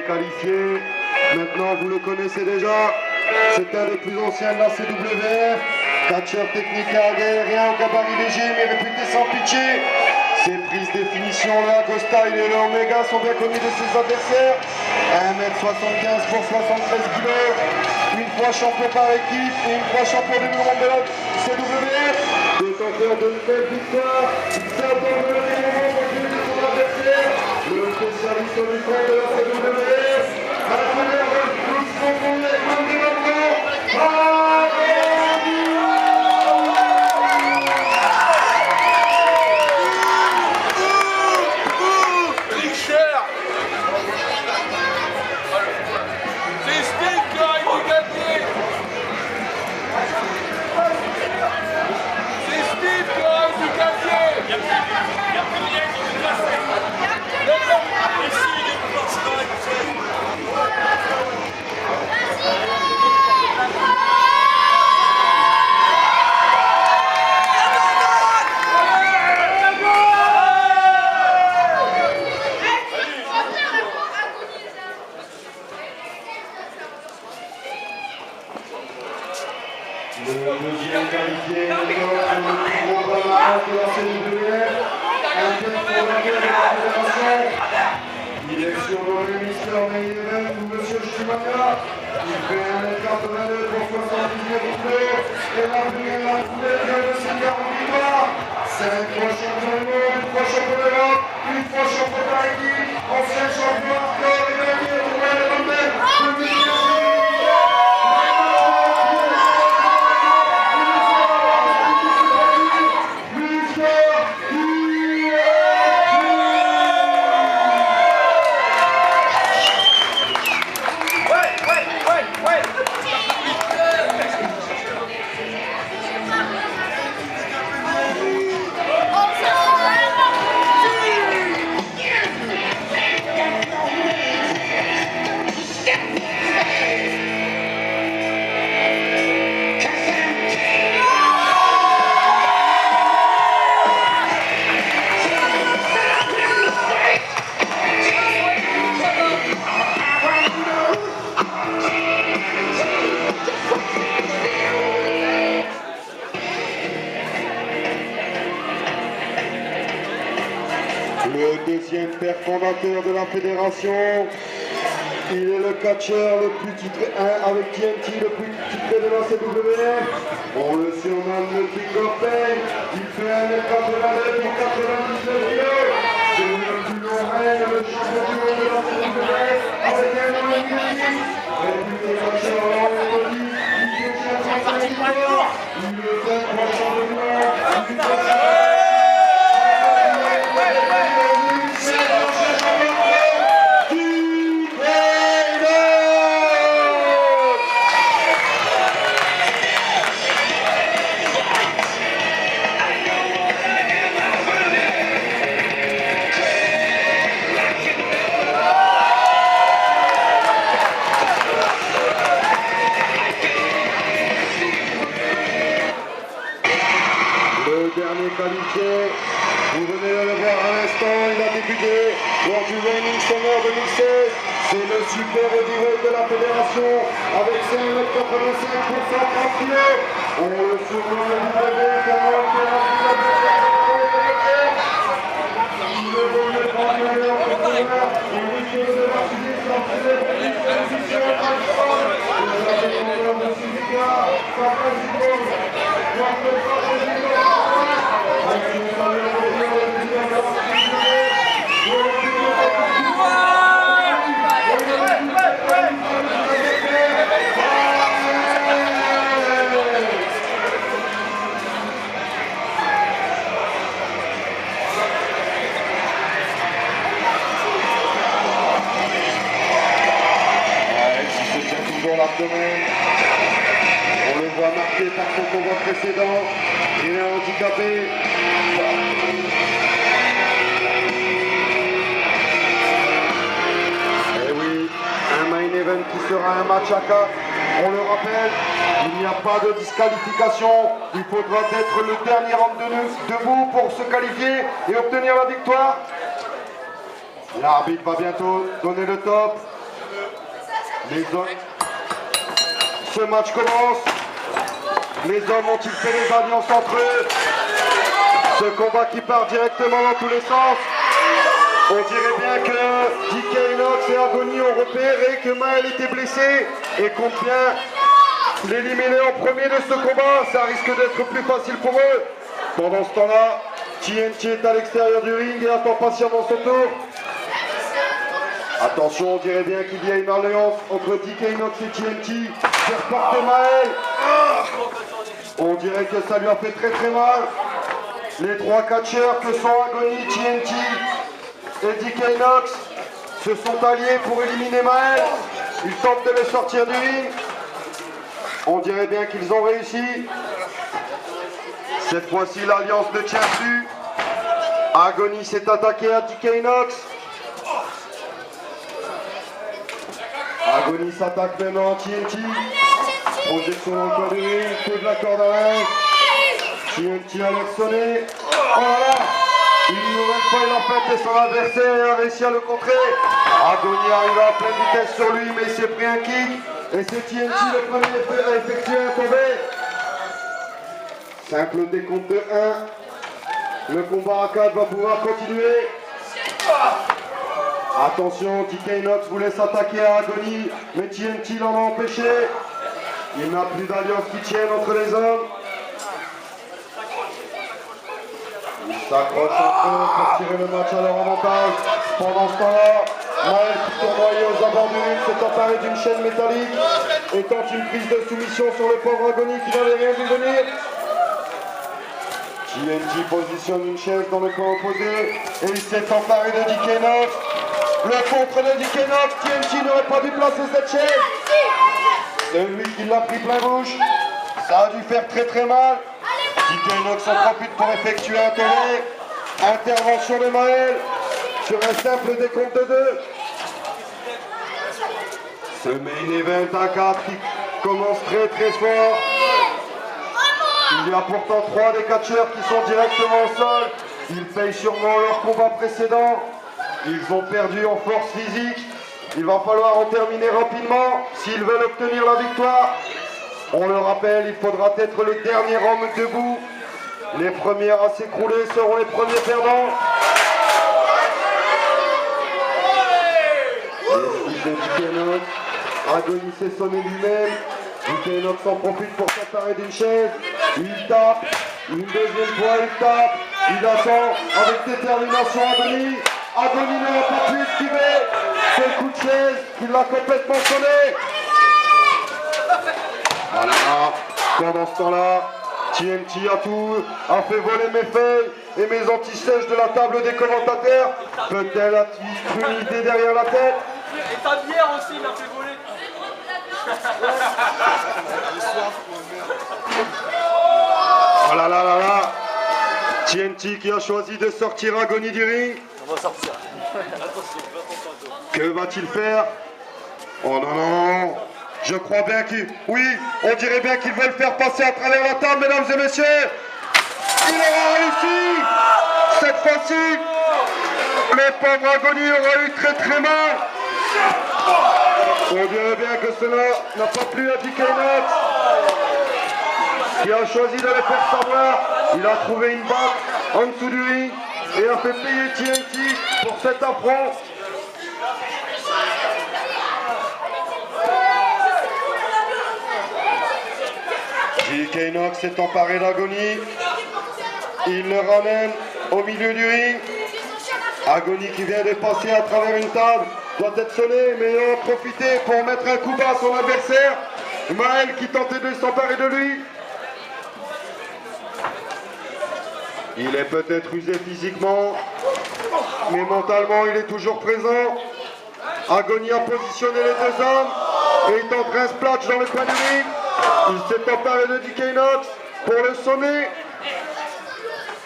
qualifié. Maintenant, vous le connaissez déjà. C'est un des plus anciens de la CWF. Catcheur technique et aérien au gabarit léger, mais réputé sans pitié. Ses prises de finition, le Hago Style et le Omega sont bien connus de ses adversaires. 1m75 pour 73 kg. Une fois champion par équipe et une fois champion du monde de la CWF. Détenteur de nouvelles victoires. Il s'attend de l'élément de son adversaire. Le spécialiste du camp de la CWF. À la première de tous son monde avec Mandy Le deuxième qualifié, le programme de la CWF, un peu pour la fédération. Il est surnommé Mister Main Event ou Monsieur Chimaka. Il fait 1m82 pour 79 kilos et la première vient de ses 40 victoires. 5 fois champion du monde, une fois champion d'Europe, une fois champion par équipe, ancien champion hardcore et dernier pour le domaine de Mister Le deuxième père fondateur de la fédération, il est le catcheur le plus titré, avec TNT le plus titré de la CWF. On le surnomme le King of Pain. Il fait 1m89 pour 99 kg. C'est le plus long règne, le champion du monde de la CWF, avec un nom de musique. Réputé catcheur en Europe, il détient 35 kg. Il est 23 champion du monde. Le dernier qualifié, vous venez de le voir à l'instant, il a débuté lors du Reigning Summer 2016. C'est le super heavyweight de la fédération avec 5m85 pour 130 kg. On le surnomme le WF car on fait la il ne vaut mieux prendre le meilleur contrôleur et risque de la physique sans filet pour une transition maximum. Le défenseur de Suzuka, sa présidente, l'abdomen. On le voit marqué par son combat précédent. Il est handicapé. Et oui, un main event qui sera un match à 4. On le rappelle, il n'y a pas de disqualification. Il faudra être le dernier homme debout pour se qualifier et obtenir la victoire. L'arbitre va bientôt donner le top. Les hommes. Ce match commence. Les hommes ont-ils fait les alliances entre eux? Ce combat qui part directement dans tous les sens. On dirait bien que DK Inox et Agony ont repéré que Maël était blessé et compte bien l'éliminer en premier de ce combat. Ça risque d'être plus facile pour eux. Pendant ce temps-là, TNT est à l'extérieur du ring et attend patiemment son tour. Attention, on dirait bien qu'il y a une alliance entre DK Inox et TNT. Faire porter Maël. On dirait que ça lui a fait très très mal. Les trois catcheurs que sont Agony, TNT et DK Inox se sont alliés pour éliminer Maël. Ils tentent de le sortir du ring. On dirait bien qu'ils ont réussi. Cette fois-ci, l'alliance ne tient plus. Agony s'est attaqué à DK Inox. Agony s'attaque maintenant à TNT. Projection dans le coin du ring, coup de la corde à linge. TNT a l'air sonné. Oh là là! Une nouvelle fois, il a fait son adversaire et a réussi à le contrer. Agony arrive à pleine vitesse sur lui, mais il s'est pris un kick. Et c'est TNT le premier à effectuer un tombé. Simple décompte de 1. Le combat à 4 va pouvoir continuer. Attention, DK Inox voulait s'attaquer à Agony, mais TNT l'en a empêché. Il n'a plus d'alliance qui tienne entre les hommes. Ils s'accrochent entre eux pour tirer le match à leur avantage. Pendant ce temps-là, Maël qui tournoyait aux abords du ring s'est emparé d'une chaîne métallique et tente une prise de soumission sur le pauvre Agony qui n'avait rien vu venir. TNT positionne une chaise dans le coin opposé et il s'est emparé de DK Inox. Le contre de DK Inox, TNT n'aurait pas dû placer cette chaise. C'est lui qui l'a pris plein bouche. Ça a dû faire très très mal. DK Inox en profite pour effectuer un tollé. Intervention de Maël sur un simple décompte de 2. Ce main event à 4 qui commence très très fort. Il y a pourtant 3 des catcheurs qui sont directement au sol. Ils payent sûrement leur combat précédent. Ils ont perdu en force physique. Il va falloir en terminer rapidement s'ils veulent obtenir la victoire. On le rappelle, il faudra être le dernier homme debout. Les premiers à s'écrouler seront les premiers perdants. Agony s'est sonné lui-même. DK Inox en profite pour s'emparer d'une chaise. Il tape. Une deuxième fois, il tape. Il attend avec détermination Agony. Agony n'a pas pu esquiver ce coup de chaise qui l'a complètement sonné. Voilà. Pendant ce temps-là, TNT a fait voler mes feuilles et mes anti-sèches de la table des commentateurs. Peut-elle a-t-il une idée derrière la tête? Et ta bière aussi m'a fait voler. Oh là là là là. TNT qui a choisi de sortir Agony du ring. On va sortir. Que va-t-il faire? Oh non, non. Je crois bien qu'il... Oui, on dirait bien qu'ils veulent faire passer à travers la table, mesdames et messieurs. Il aura réussi. Cette fois-ci, le pauvre Agony aura eu très très mal. On dirait bien que cela n'a pas plu à DK Inox, qui a choisi de le faire savoir. Il a trouvé une batte en dessous du ring et a fait payer TNT pour cet affront. DK Inox s'est emparé d'Agony. Il le ramène au milieu du ring. Agony qui vient de passer à travers une table doit être sonné, mais il a profité pour mettre un coup bas à son adversaire. Maël qui tentait de s'emparer de lui. Il est peut-être usé physiquement, mais mentalement il est toujours présent. Agony a positionné les deux hommes et il tente un splash dans le coin du ring. Il s'est emparé de DK Inox pour le sonner.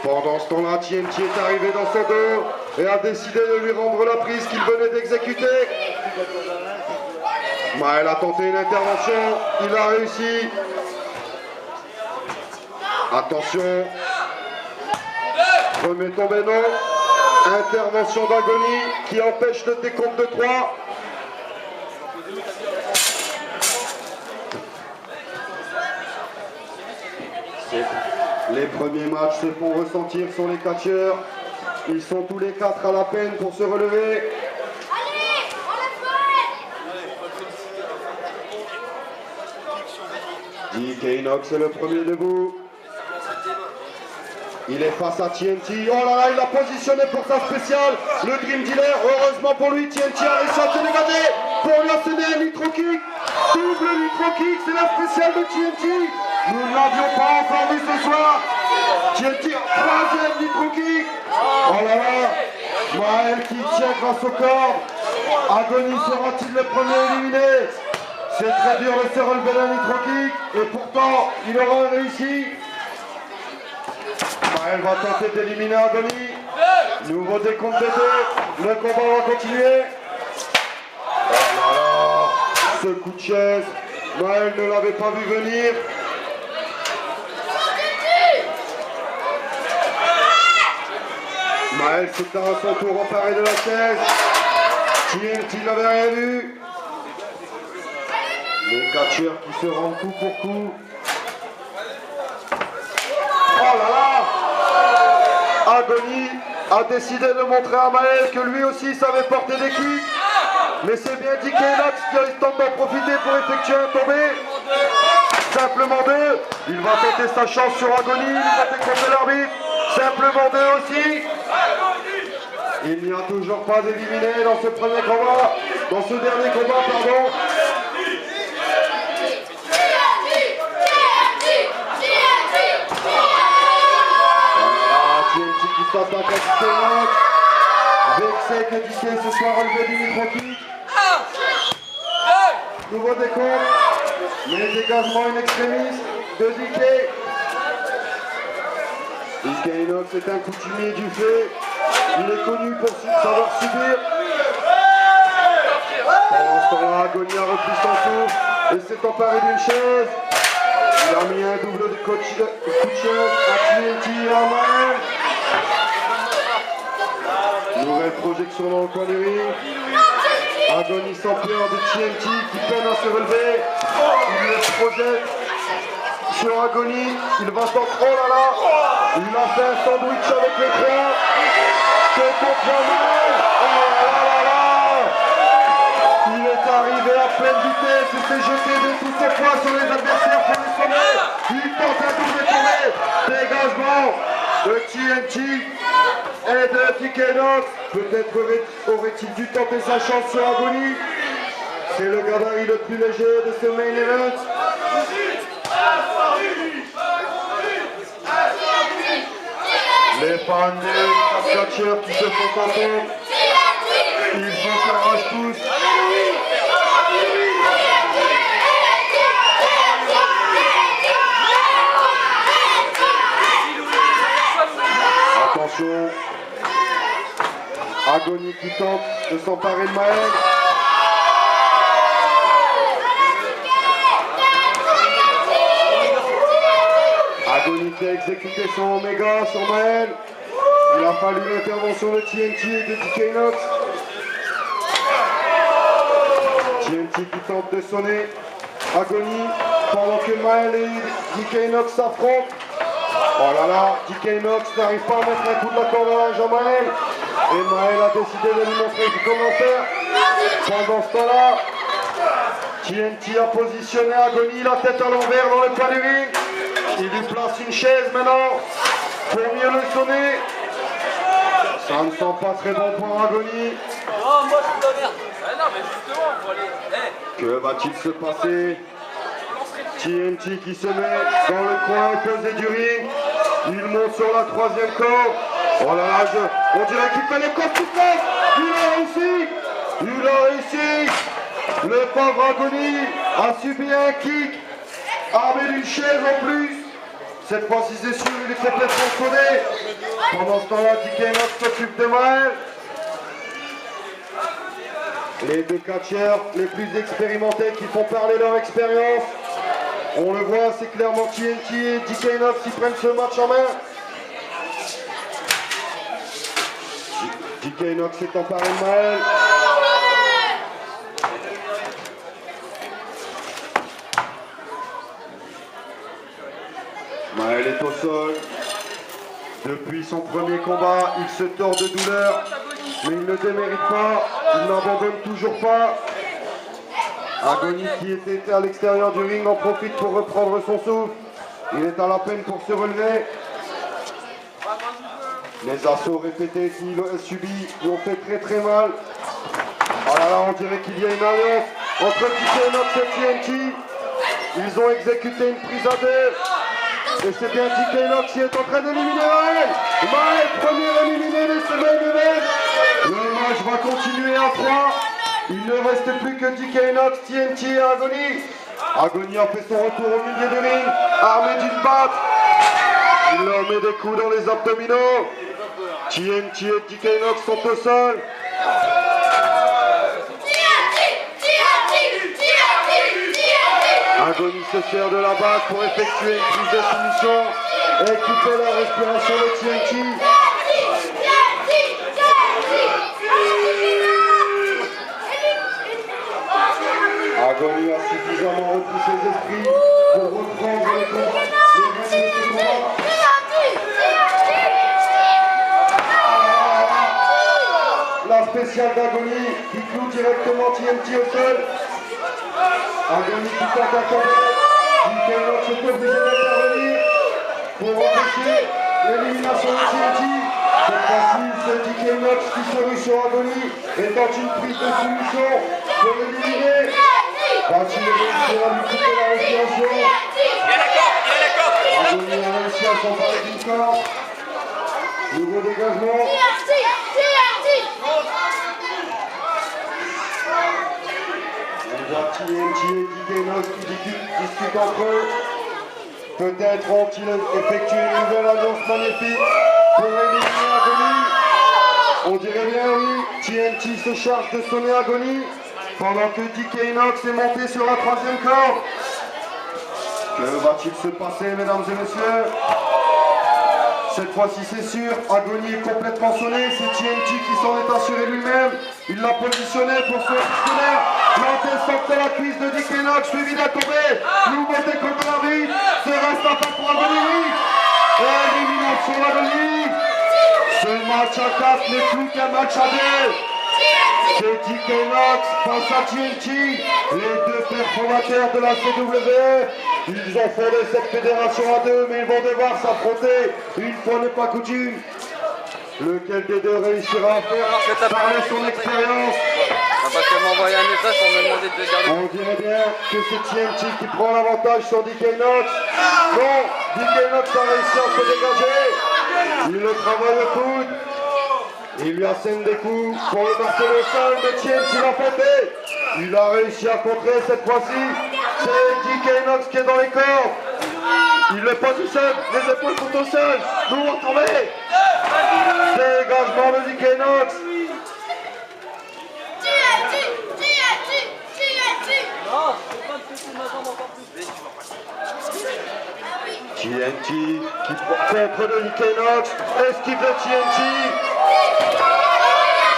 Pendant ce temps-là, TNT est arrivé dans son dos et a décidé de lui rendre la prise qu'il venait d'exécuter. Maël a tenté une intervention, il a réussi. Attention. Premier tombé non. Intervention d'Agony qui empêche le décompte de 3. Les premiers matchs se font ressentir sur les catcheurs. Ils sont tous les quatre à la peine pour se relever. DK Inox est le premier debout. Il est face à TNT. Oh là là, il l'a positionné pour sa spéciale. Le Dream Dealer, heureusement pour lui, TNT a réussi à se dégager pour lui asséner un nitro kick. Double nitro kick, c'est la spéciale de TNT. Nous ne l'avions pas encore vu ce soir. TNT, troisième nitro kick. Oh là là, Maël qui tient grâce au corps. Agony sera-t-il le premier éliminé? C'est très dur de se relever d'un nitro kick. Et pourtant, il aura réussi. Maël va tenter d'éliminer Agony. Nouveau décompte de deux. Le combat va continuer. Oh là là, ce coup de chaise. Maël ne l'avait pas vu venir. Maël s'est à son tour emparé de la chaise. TNT n'avait rien vu. Les catcheurs qui se rendent coup pour coup. Oh là là! Agony a décidé de montrer à Maël que lui aussi savait porter des kicks. Mais c'est bien DK Inox qui tente d'en profiter pour effectuer un tombé. Simplement deux. Il va tenter sa chance sur Agony. Il va décompter l'arbitre. Simplement deux aussi. Il n'y a toujours pas d'éliminé dans ce premier combat. Dans ce dernier combat, pardon. TNT qui s'attaque à DK Inox. Vexé que DK se soit relevé du micro-kick. Nouveau décompte. Les dégagements in extremis de DK. DK Inox est un coutumier du fait. Il est connu pour savoir subir. Pendant ce temps-là, Agony a repris son souffle et s'est emparé d'une chaise. Il a mis un double coup de chaise à TNT et à Maël. Nouvelle projection dans le coin du ring. Agony sans peur de TNT qui peine à se relever. Il le projette sur Agony. Il va s'en... Oh là là! Il a fait un sandwich avec les bras. C'est contre Maël. Oh là là là! Il est arrivé à pleine vitesse. Il s'est jeté de tous ses poids sur les adversaires pour les sommer. Il tente un double tourné. Dégagement de TNT et de DK Inox. Peut-être aurait-il dû tenter sa chance sur Agony. C'est le gabarit le plus léger de ce main event. Les fans des catcheurs qui se font entendre. Ils font un rush tous. Attention. Agony qui tente de s'emparer de Maël. Agony qui a exécuté son Omega sur Maël. Il a fallu l'intervention de TNT et de DK Inox. TNT qui tente de sonner Agony pendant que Maël et DK Inox s'affrontent. Oh là là, DK Inox n'arrive pas à mettre un coup de la corde à linge à Maël. Et Maël a décidé de lui montrer comment faire. Pendant ce temps-là, TNT a positionné Agony la tête à l'envers dans le coin du ring. Il lui place une chaise maintenant pour mieux le sonner. Ça ne sent pas très bon pour Agony. Oh, moi je suis de merde. Ah non, mais justement, faut aller. Que va-t-il se passer? TNT qui se met dans le coin opposé du ring. Il monte sur la troisième corde. Oh là là, on dirait qu'il fait les cordes toutes faites. Il a réussi. Il a réussi. Le pauvre Agony a subi un kick armé d'une chaise en plus. Cette fois-ci, c'est sûr, il est complètement sonné. Pendant ce temps-là, DK Inox s'occupe de Maël. Les deux catcheurs les plus expérimentés qui font parler leur expérience. On le voit, c'est clairement TNT et DK Inox qui prennent ce match en main. DK Inox s'est emparé de Maël. Maël est au sol. Depuis son premier combat, il se tord de douleur, mais il ne démérite pas, il n'abandonne toujours pas. Agony, qui était à l'extérieur du ring, en profite pour reprendre son souffle. Il est à la peine pour se relever. Les assauts répétés qu'il a subis lui ont fait très très mal. Oh là là, on dirait qu'il y a une alliance entre DK et TNT. Ils ont exécuté une prise à deux. Et c'est bien DK qui est en train d'éliminer Maël. Maël, premier éliminé de ce main event. Le match va continuer à 3. Il ne reste plus que DK, TNT et Agony. Agony a fait son retour au milieu du ring, armé d'une batte. Il leur met des coups dans les abdominaux. TNT et DK sont au sol. Agony se sert de la batte pour effectuer une prise de soumission et couper la respiration de TNT. Agony a suffisamment repris ses esprits pour reprendre les rênes de ce combat. La spéciale d'Agony qui cloue directement TNT au sol. Agony qui tente à combattre. DK est obligé d'intervenir pour empêcher l'élimination de TNT. Cette fois-ci, c'est DK qui se rue sur Agony et tente une prise de soumission pour l'éliminer. Va-t-il réussir à lui couper la respiration? Agony a réussi à s'emparer d'une corde. Nouveau dégagement. On voit TNT et DK qui discutent entre eux. Peut-être vont-ils effectuer une nouvelle alliance magnifique pour éliminer Agony. On dirait bien oui, TNT se charge de sonner Agony pendant que DK est monté sur la troisième corde. Que va-t-il se passer, mesdames et messieurs? Cette fois-ci, c'est sûr, Agony est complètement sonné. C'est TNT qui s'en est assuré lui-même. Il l'a positionné pour son partenaire. La descente de la cuisse de DK suivi d'un tombé. Nouveau décolle de l'arbitre. Ce reste à faire pour Agony. Élimination d'Agony. Ce match à 4 n'est plus qu'un match à 2. C'est DK face à TNT, les deux pères fondateurs de la CWF. Ils ont fondé cette fédération à deux, mais ils vont devoir s'affronter une fois n'est pas coutume. Lequel des deux réussira à faire parler son expérience? Parce qu'elle m'a envoyé un message pour me demander de garder. On dirait bien que c'est TNT qui prend l'avantage sur DK. Non, DK a réussi à se dégager. Il le travaille au coude. Il lui assène des coups pour le marquer au sol, mais TNT l'a fêté. Il a réussi à contrer cette fois-ci. C'est DK qui est dans les corps. Il n'est pas tout seul, les épaules sont au sol. Nous on retomber. Dégagement de DK. TNT qui contre de DK. Esquive de TNT.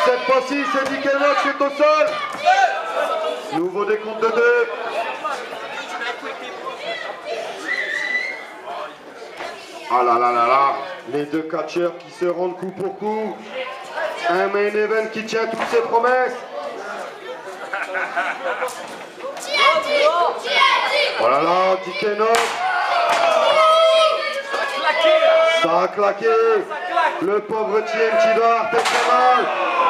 Cette fois-ci, c'est DK qui est au sol. Nouveau décompte de 2. Ah là là là là. Les deux catcheurs qui se rendent coup pour coup. Un main event qui tient toutes ses promesses. Oh là là, DK. Ça a claqué. Le pauvre TNT doit avoir fait très mal.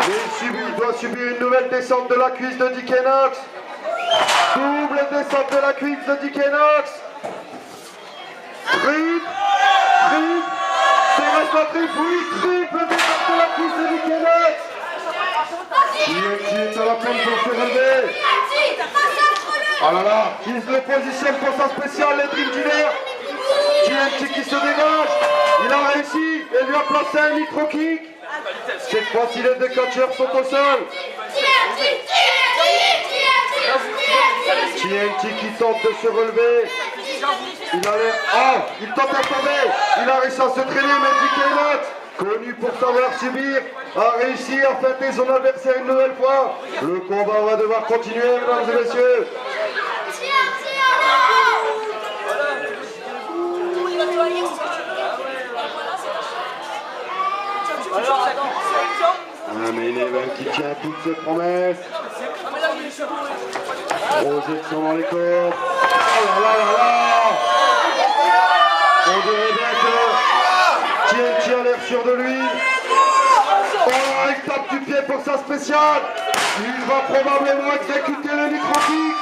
Mais il doit subir une nouvelle descente de la cuisse de DK. Double descente de la cuisse de DK. Triple. C'est reste la triple. Oui, triple descente de la cuisse de DK. TNT est à la peine pour se relever. Oh là là, il le positionne pour sa spéciale, les Dream Dealers. TNT qui se dégage. Il a réussi et lui a placé un micro-kick. Cette fois-ci, les deux catcheurs sont au sol. TNT qui tente de se relever. Il a l'air... Ah, il tente à tomber. Il a réussi à se traîner, mais DK, connu pour savoir subir, a réussi à fêter son adversaire une nouvelle fois. Le combat va devoir continuer, mesdames et messieurs. Alors, attends. Un main event qui tient toutes ses promesses. Ah, mais là, il est chaud. Projection dans les corps. Oh là là là là. On dirait bien que TNT a l'air sûr de lui. Oh là, il tape du pied pour sa spéciale. Il va probablement exécuter le micro-kick.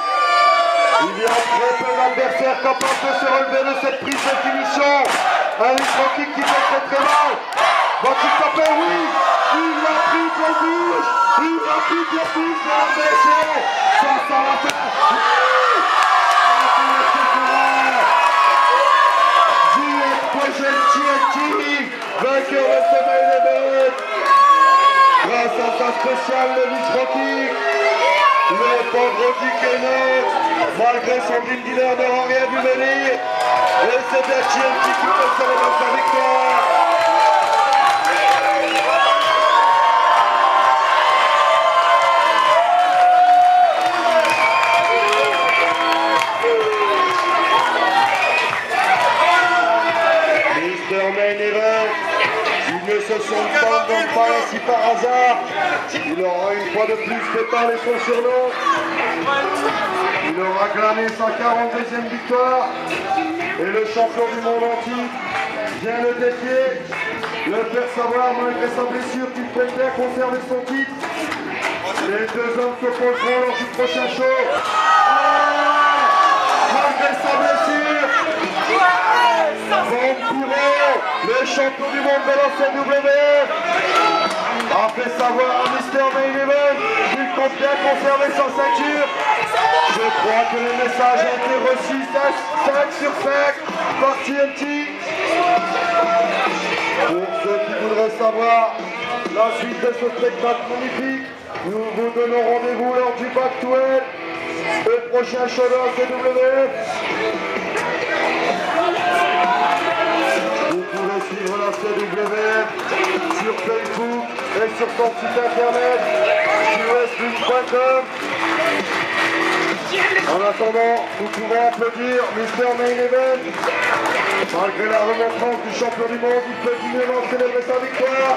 Il y a très peu d'adversaires capables de se relever de cette prise de finition. Un micro-kick qui fait très très mal. Va-t-il taper? Oui. Il l'a pris pour la bouche. Il l'a pris pour la bouche de l'adversaire. Ça va faire. TNT, vainqueur de ce main event. Grâce à sa spéciale, le micro-kick. Le pauvre Dick Kenneth, malgré son dream dealer, n'aura rien vu venir. Et c'est bien TNT qui peut célébrer sa victoire. Mister Main Event, ils ne se sont pas ainsi par hasard. Il aura une fois de plus fait parler son surnom. Il aura glané sa 42e victoire. Et le champion du monde entier vient le défier, le faire savoir malgré sa blessure qu'il préfère conserver son titre. Les deux hommes s'opposeront lors du prochain show. Malgré sa blessure, Vampiro, le champion du monde de la CWF, a fait savoir à Mister Main Event qu'il compte bien conserver sa ceinture. Je crois que le message a été reçu 5 sur 5 par TNT. Pour ceux qui voudraient savoir la suite de ce spectacle magnifique, nous vous donnons rendez-vous lors du Back to Hell, le prochain show de la CWF. Vous pouvez suivre la CWF sur Facebook et sur son site internet wrestling.com. En attendant, nous pouvons applaudir Mister Main Event. Malgré la remontrance du champion du monde, il peut dignement célébrer sa victoire.